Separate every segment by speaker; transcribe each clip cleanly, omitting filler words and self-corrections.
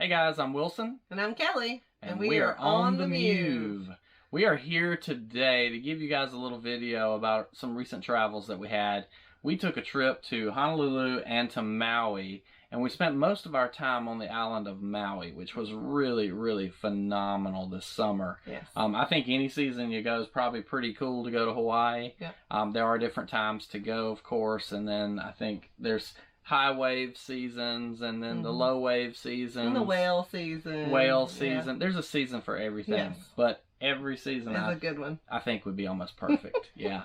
Speaker 1: Hey guys, I'm Wilson.
Speaker 2: And I'm Kelly.
Speaker 1: And we are on the Mewve. We are here today to give you guys a little video about some recent travels that we had. We took a trip to Honolulu and to Maui, and we spent most of our time on the island of Maui, which was really phenomenal this summer.
Speaker 2: Yes.
Speaker 1: I think any season you go is probably pretty cool to go to Hawaii.
Speaker 2: Yep.
Speaker 1: There are different times to go, of course, and then I think there's high wave seasons and then the low wave seasons.
Speaker 2: And the whale season.
Speaker 1: Yeah. There's a season for everything.
Speaker 2: Yes.
Speaker 1: But every season
Speaker 2: is a good one.
Speaker 1: I think would be almost perfect. Yeah.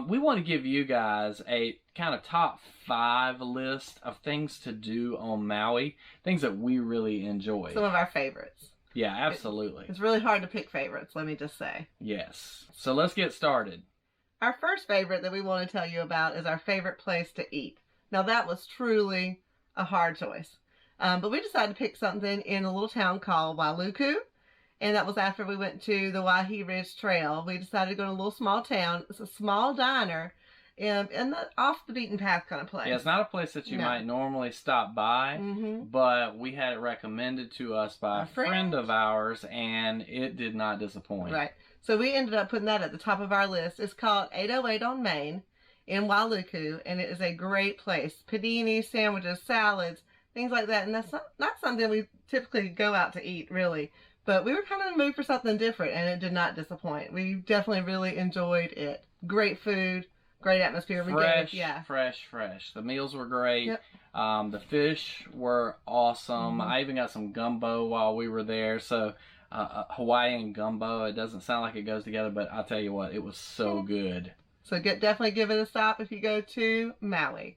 Speaker 1: We want to give you guys a kind of top 5 list of things to do on Maui. Things that we really enjoy.
Speaker 2: Some of our favorites.
Speaker 1: Yeah, absolutely.
Speaker 2: It's really hard to pick favorites, let me just say.
Speaker 1: Yes. So let's get started.
Speaker 2: Our first favorite that we want to tell you about is our favorite place to eat. Now that was truly a hard choice. But we decided to pick something in a little town called Wailuku. And that was after we went to the Waihi Ridge Trail. We decided to go to a little small town. It's a small diner in the off the beaten path kind of place.
Speaker 1: Yeah, it's not a place that you might normally stop by, but we had it recommended to us by a friend of ours, and it did not disappoint.
Speaker 2: Right. So we ended up putting that at the top of our list. It's called 808 on Main in Wailuku, and it is a great place. Panini, sandwiches, salads, things like that. And that's not something we typically go out to eat, really. But we were kind of in the mood for something different, and it did not disappoint. We definitely really enjoyed it. Great food, great atmosphere.
Speaker 1: Fresh. The meals were great.
Speaker 2: Yep.
Speaker 1: The fish were awesome. I even got some gumbo while we were there. So Hawaiian gumbo, it doesn't sound like it goes together, but I'll tell you what, it was so good. So
Speaker 2: definitely give it a stop if you go to Maui.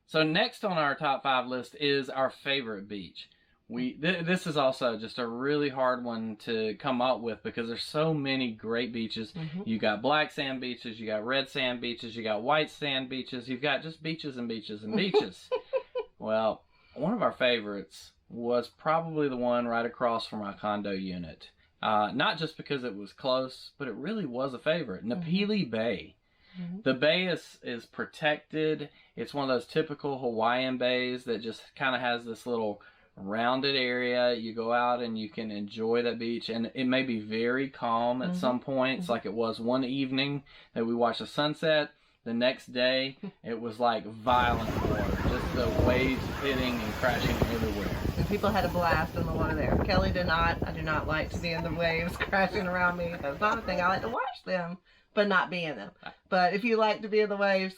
Speaker 1: So next on our top 5 list is our favorite beach. This is also just a really hard one to come up with because there's so many great beaches. You got black sand beaches, you got red sand beaches, you got white sand beaches, you've got just beaches and beaches and beaches. Well, one of our favorites was probably the one right across from our condo unit. Not just because it was close, but it really was a favorite. Napili Bay. The bay is protected. It's one of those typical Hawaiian bays that just kind of has this little rounded area. You go out and you can enjoy that beach, and it may be very calm at some points, like it was one evening that we watched the sunset. The next day, it was like violent water, just the waves hitting and crashing everywhere.
Speaker 2: And people had a blast in the water there. Kelly did not. I do not like to be in the waves crashing around me. That's not a thing. I like to watch them, but not be in them. But if you like to be in the waves,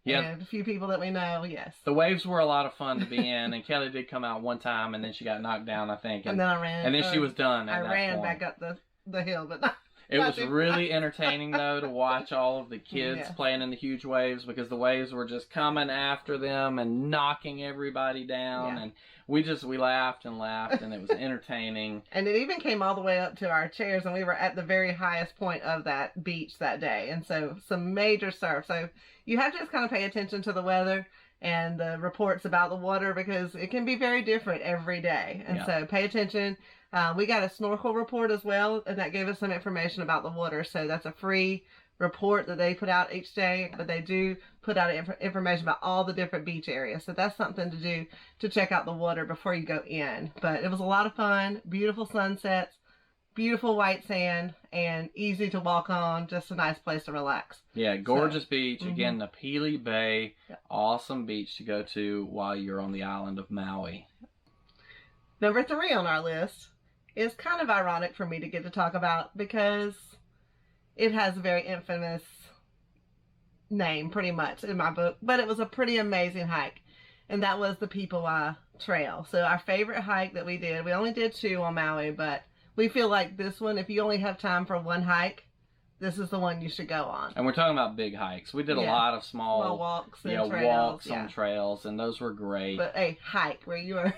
Speaker 2: and a few people that we know, yes.
Speaker 1: The waves were a lot of fun to be in, and Kelly did come out one time, and then she got knocked down, I think.
Speaker 2: And then I ran.
Speaker 1: And then she was done at that
Speaker 2: ran
Speaker 1: point.
Speaker 2: Back up the hill, but not.
Speaker 1: It was really entertaining, though, to watch all of the kids playing in the huge waves because the waves were just coming after them and knocking everybody down. And we laughed and laughed, and it was entertaining.
Speaker 2: And it even came all the way up to our chairs, and we were at the very highest point of that beach that day. And so some major surf. So you have to just kind of pay attention to the weather and the reports about the water because it can be very different every day. And so pay attention. We got a snorkel report as well, and that gave us some information about the water. So that's a free report that they put out each day, but they do put out information about all the different beach areas. So that's something to do to check out the water before you go in. But it was a lot of fun, beautiful sunsets, beautiful white sand, and easy to walk on. Just a nice place to relax.
Speaker 1: Yeah, gorgeous beach. Again, Napili Bay, awesome beach to go to while you're on the island of Maui.
Speaker 2: Number 3 on our list is kind of ironic for me to get to talk about because it has a very infamous name pretty much in my book, but it was a pretty amazing hike, and that was the Pipawa Trail. So our favorite hike that we did, we only did 2 on Maui, but we feel like this one, if you only have time for one hike, this is the one you should go on.
Speaker 1: And we're talking about big hikes. We did a lot of small
Speaker 2: walks and trails.
Speaker 1: On trails, and those were great.
Speaker 2: But a hike where you are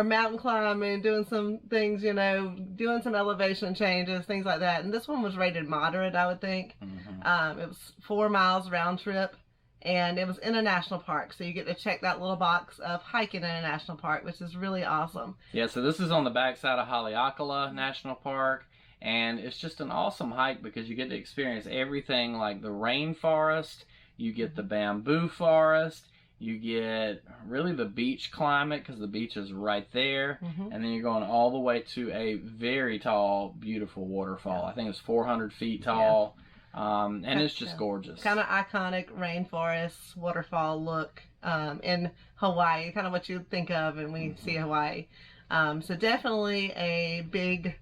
Speaker 2: mountain climbing, doing some things, doing some elevation changes, things like that. And this one was rated moderate, I would think. It was 4 miles round trip, and it was in a national park. So you get to check that little box of hiking in a national park, which is really awesome.
Speaker 1: Yeah, so this is on the backside of Haleakala National Park, and it's just an awesome hike because you get to experience everything like the rainforest, you get the bamboo forest, You get really the beach climate because the beach is right there. And then you're going all the way to a very tall, beautiful waterfall. I think it's 400 feet tall. And it's just gorgeous.
Speaker 2: Kind of iconic rainforest waterfall look in Hawaii, kind of what you think of when we see Hawaii. So definitely a big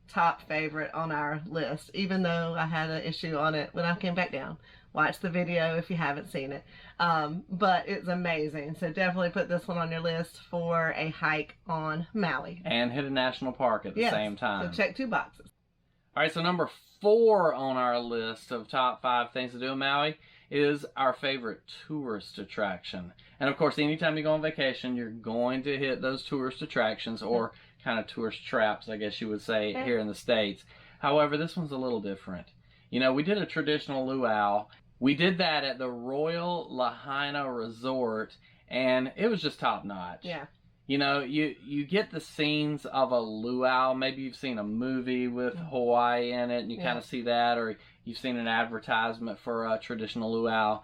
Speaker 2: top favorite on our list, even though I had an issue on it when I came back down. Watch the video if you haven't seen it. But it's amazing. So definitely put this one on your list for a hike on Maui.
Speaker 1: And hit a national park at the same time.
Speaker 2: So check 2 boxes.
Speaker 1: All right, so number 4 on our list of top 5 things to do in Maui is our favorite tourist attraction. And of course, anytime you go on vacation, you're going to hit those tourist attractions, or kind of tourist traps, I guess you would say, here in the States. However, this one's a little different. You know, we did a traditional luau. We did that at the Royal Lahaina Resort, and it was just top notch.
Speaker 2: Yeah.
Speaker 1: You know, you get the scenes of a luau. Maybe you've seen a movie with Hawaii in it, and you kind of see that, or you've seen an advertisement for a traditional luau.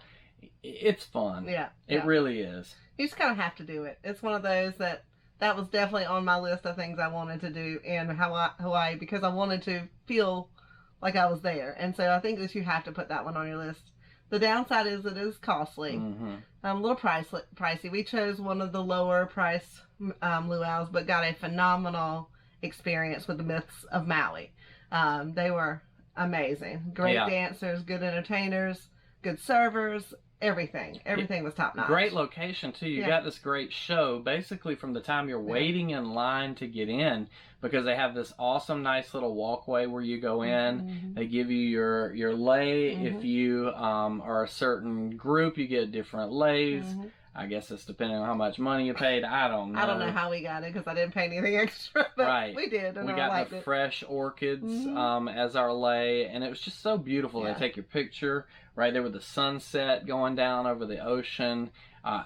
Speaker 1: It's fun.
Speaker 2: Yeah.
Speaker 1: It really is.
Speaker 2: You just kind of have to do it. It's one of those that was definitely on my list of things I wanted to do in Hawaii because I wanted to feel like I was there. And so I think that you have to put that one on your list. The downside is it is costly. A little pricey. We chose one of the lower price luau's, but got a phenomenal experience with the Myths of Maui. They were amazing. Great dancers, good entertainers, good servers, everything. Everything was top notch.
Speaker 1: Great location too. You got this great show basically from the time you're waiting in line to get in, because they have this awesome, nice little walkway where you go in. They give you your lei. If you are a certain group, you get different leis. I guess it's depending on how much money you paid. I don't know.
Speaker 2: I don't know how we got it because I didn't pay anything extra, but we did. And
Speaker 1: we got the fresh orchids as our lei, and it was just so beautiful. They take your picture right there with the sunset going down over the ocean.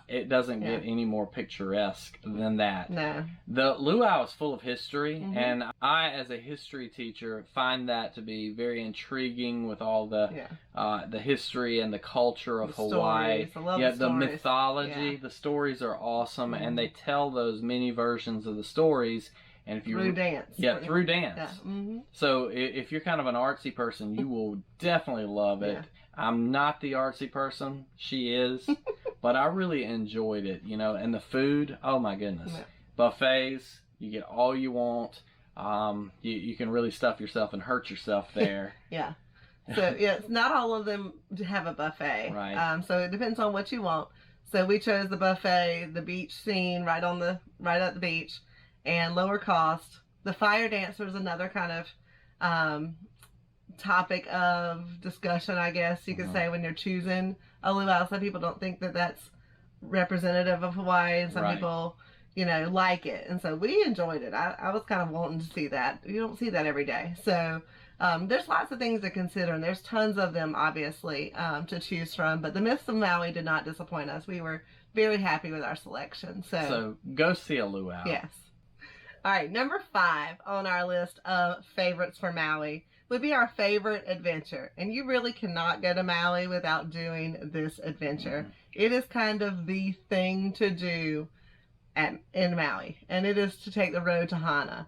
Speaker 1: It doesn't get any more picturesque than that. No. The luau is full of history, and I, as a history teacher, find that to be very intriguing with all the history and the culture of Hawaii. The mythology. The stories are awesome, and they tell those many versions of the stories. And if you
Speaker 2: through dance.
Speaker 1: Through dance. So if you're kind of an artsy person, you will definitely love it. I'm not the artsy person. She is. But I really enjoyed it, you know. And the food, oh my goodness. Buffets, you get all you want. You can really stuff yourself and hurt yourself there.
Speaker 2: So, not all of them have a buffet.
Speaker 1: Right.
Speaker 2: So it depends on what you want. So we chose the buffet, the beach scene right at the beach, and lower cost. The fire dancer is another kind of topic of discussion, I guess you could say, when you're choosing a luau. Some people don't think that that's representative of Hawaii, and some people, you know, like it. And so we enjoyed it. I was kind of wanting to see that. You don't see that every day. So there's lots of things to consider, and there's tons of them, obviously, to choose from. But the Myths of Maui did not disappoint us. We were very happy with our selection. So
Speaker 1: go see a luau.
Speaker 2: Yes. All right, number 5 on our list of favorites for Maui would be our favorite adventure. And you really cannot go to Maui without doing this adventure. It is kind of the thing to do in Maui, and it is to take the road to Hana.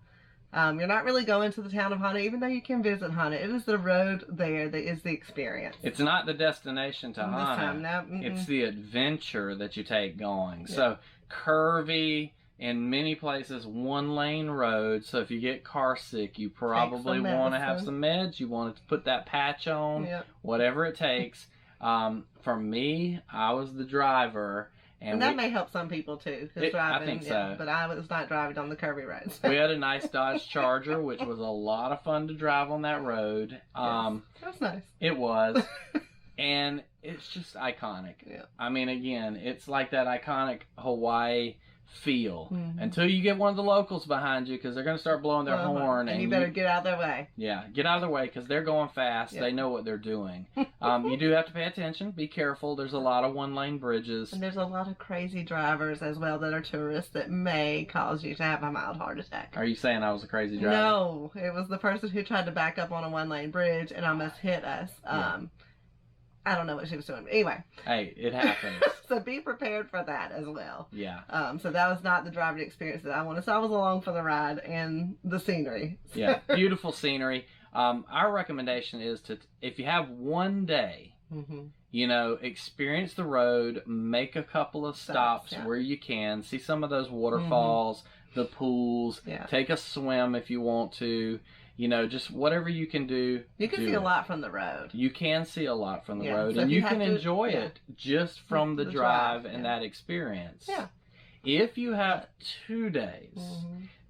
Speaker 2: You're not really going to the town of Hana, even though you can visit Hana. It is the road there that is the experience.
Speaker 1: It's not the destination to Hana. It's the adventure that you take going. So curvy, in many places, 1-lane road. So if you get car sick, you probably want to have some meds. You want to put that patch on, whatever it takes. For me, I was the driver.
Speaker 2: And that may help some people too.
Speaker 1: I think so.
Speaker 2: But I was not driving on the curvy roads.
Speaker 1: We had a nice Dodge Charger, which was a lot of fun to drive on that road.
Speaker 2: That was nice.
Speaker 1: It was. And it's just iconic. I mean, again, it's like that iconic Hawaii feel until you get one of the locals behind you, because they're going to start blowing their horn,
Speaker 2: and you better get out of their way.
Speaker 1: Get out of their way, because they're going fast. They know what they're doing. You do have to pay attention, be careful. There's a lot of 1-lane bridges,
Speaker 2: and there's a lot of crazy drivers as well that are tourists that may cause you to have a mild heart attack.
Speaker 1: Are you saying I was a crazy driver?
Speaker 2: No, it was the person who tried to back up on a 1-lane bridge and almost hit us. I don't know what she was doing. But anyway.
Speaker 1: Hey, it happens.
Speaker 2: So be prepared for that as well.
Speaker 1: Yeah.
Speaker 2: So that was not the driving experience that I wanted. So I was along for the ride and the scenery.
Speaker 1: Yeah, beautiful scenery. Our recommendation is to, if you have one day, you know, experience the road, make a couple of stops where you can, see some of those waterfalls, the pools, take a swim if you want to. You know, just whatever you can do.
Speaker 2: You can see a lot from the road.
Speaker 1: You can see a lot from the road, and you can enjoy it just from the drive and that experience. Yeah. If you have 2 days,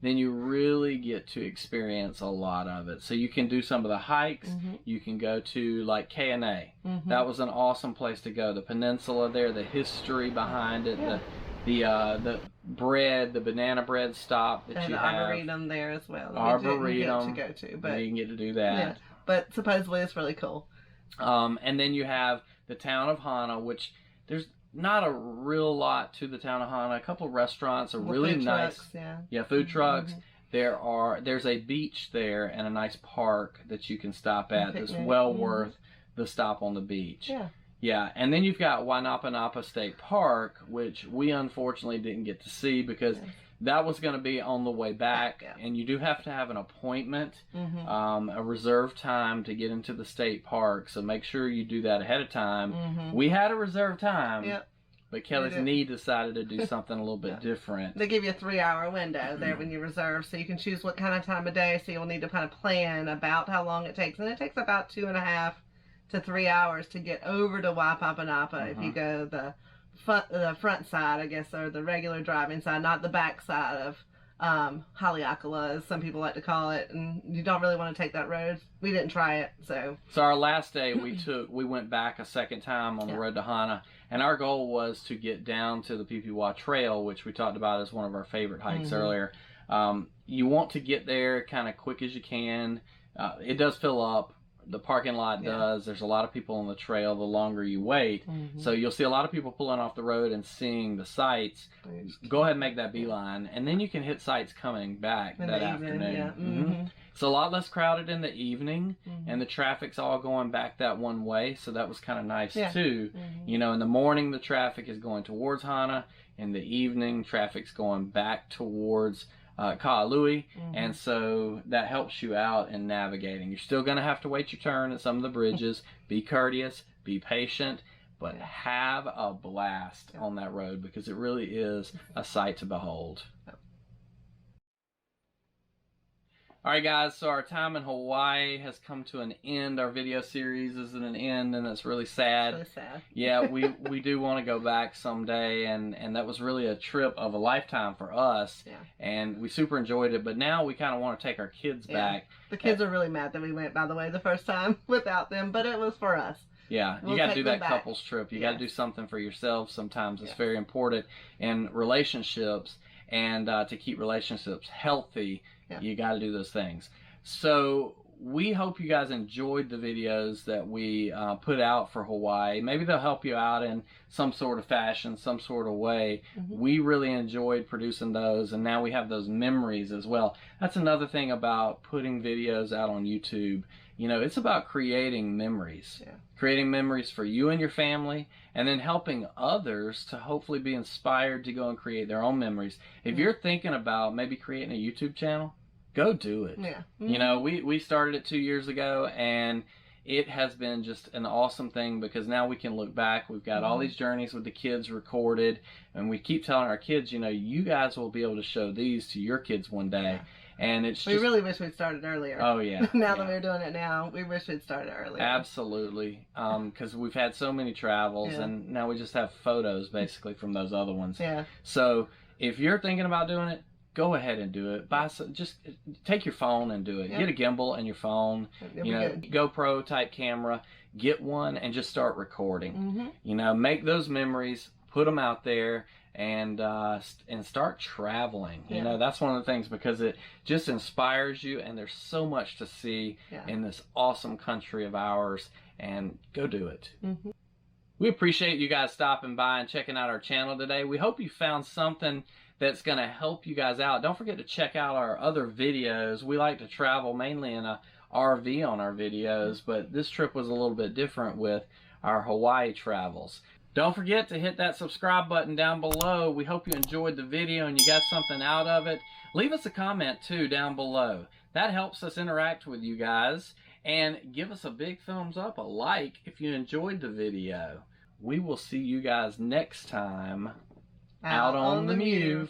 Speaker 1: then you really get to experience a lot of it. So you can do some of the hikes. You can go to like K&A. That was an awesome place to go. The peninsula there, the history behind it, the bread, the banana bread stop that
Speaker 2: and
Speaker 1: you
Speaker 2: the
Speaker 1: have.
Speaker 2: Arboretum there as well.
Speaker 1: Arboretum.
Speaker 2: You get to go to, but
Speaker 1: you can get to do that.
Speaker 2: Yeah, but supposedly it's really cool.
Speaker 1: And then you have the town of Hana, which there's not a real lot to the town of Hana. A couple of restaurants are really nice.
Speaker 2: Trucks,
Speaker 1: food trucks. There's a beach there and a nice park that you can stop at. That's well worth the stop on the beach. Yeah, and then you've got Wainapanapa State Park, which we unfortunately didn't get to see because that was going to be on the way back, and you do have to have an appointment, a reserved time to get into the state park, so make sure you do that ahead of time. We had a reserved time, but Kelly's knee decided to do something a little bit different.
Speaker 2: They give you a 3-hour window there when you reserve, so you can choose what kind of time of day, so you'll need to kind of plan about how long it takes, and it takes about 2.5 to 3 hours to get over to Waipapanapa if you go the front side, I guess, or the regular driving side, not the back side of Haleakala, as some people like to call it, and you don't really want to take that road. We didn't try it, so.
Speaker 1: So our last day we went back a second time on the road to Hana, and our goal was to get down to the Pipiwa Trail, which we talked about as one of our favorite hikes earlier. You want to get there kind of quick as you can. It does fill up. The parking lot does. There's a lot of people on the trail the longer you wait. So you'll see a lot of people pulling off the road and seeing the sights. Go ahead and make that beeline, and then you can hit sights coming back that afternoon. It's a lot less crowded in the evening, and the traffic's all going back that one way, so that was kind of nice too. You know, in the morning the traffic is going towards Hana. In the evening, traffic's going back towards Ka'alui, and so that helps you out in navigating. You're still going to have to wait your turn at some of the bridges. Be courteous, be patient, but have a blast on that road because it really is a sight to behold. Alright guys, so our time in Hawaii has come to an end. Our video series is at an end, and it's really sad.
Speaker 2: It's really sad.
Speaker 1: Yeah, we do want to go back someday, and that was really a trip of a lifetime for us. And we super enjoyed it, but now we kind of want to take our kids back.
Speaker 2: The kids are really mad that we went, by the way, the first time without them, but it was for us.
Speaker 1: Yeah, you got to do that couples trip. You got to do something for yourself sometimes. It's very important in relationships, and to keep relationships healthy, you got to do those things. So we hope you guys enjoyed the videos that we put out for Hawaii. Maybe they'll help you out in some sort of fashion, some sort of way. We really enjoyed producing those, and now we have those memories as well. That's another thing about putting videos out on YouTube. You know, it's about creating memories. Creating memories for you and your family, and then helping others to hopefully be inspired to go and create their own memories. If you're thinking about maybe creating a YouTube channel, go do it. You know, we started it 2 years ago, and it has been just an awesome thing because now we can look back. We've got all these journeys with the kids recorded, and we keep telling our kids, you know, you guys will be able to show these to your kids one day. And it's
Speaker 2: we really wish we'd started earlier.
Speaker 1: Oh yeah.
Speaker 2: Now that we're doing it now, we wish we'd started earlier.
Speaker 1: Absolutely. Because we've had so many travels, and now we just have photos basically from those other ones. So if you're thinking about doing it, go ahead and do it. Just take your phone and do it. Get a gimbal and your phone. You know, GoPro type camera. Get one and just start recording. You know, make those memories. Put them out there. And start traveling. You know, that's one of the things, because it just inspires you, and there's so much to see in this awesome country of ours, and go do it. We appreciate you guys stopping by and checking out our channel today. We hope you found something that's going to help you guys out. Don't forget to check out our other videos. We like to travel mainly in a RV on our videos, but this trip was a little bit different with our Hawaii travels. Don't forget to hit that subscribe button down below. We hope you enjoyed the video and you got something out of it. Leave us a comment too down below. That helps us interact with you guys. And give us a big thumbs up, a like, if you enjoyed the video. We will see you guys next time out on the Mewve.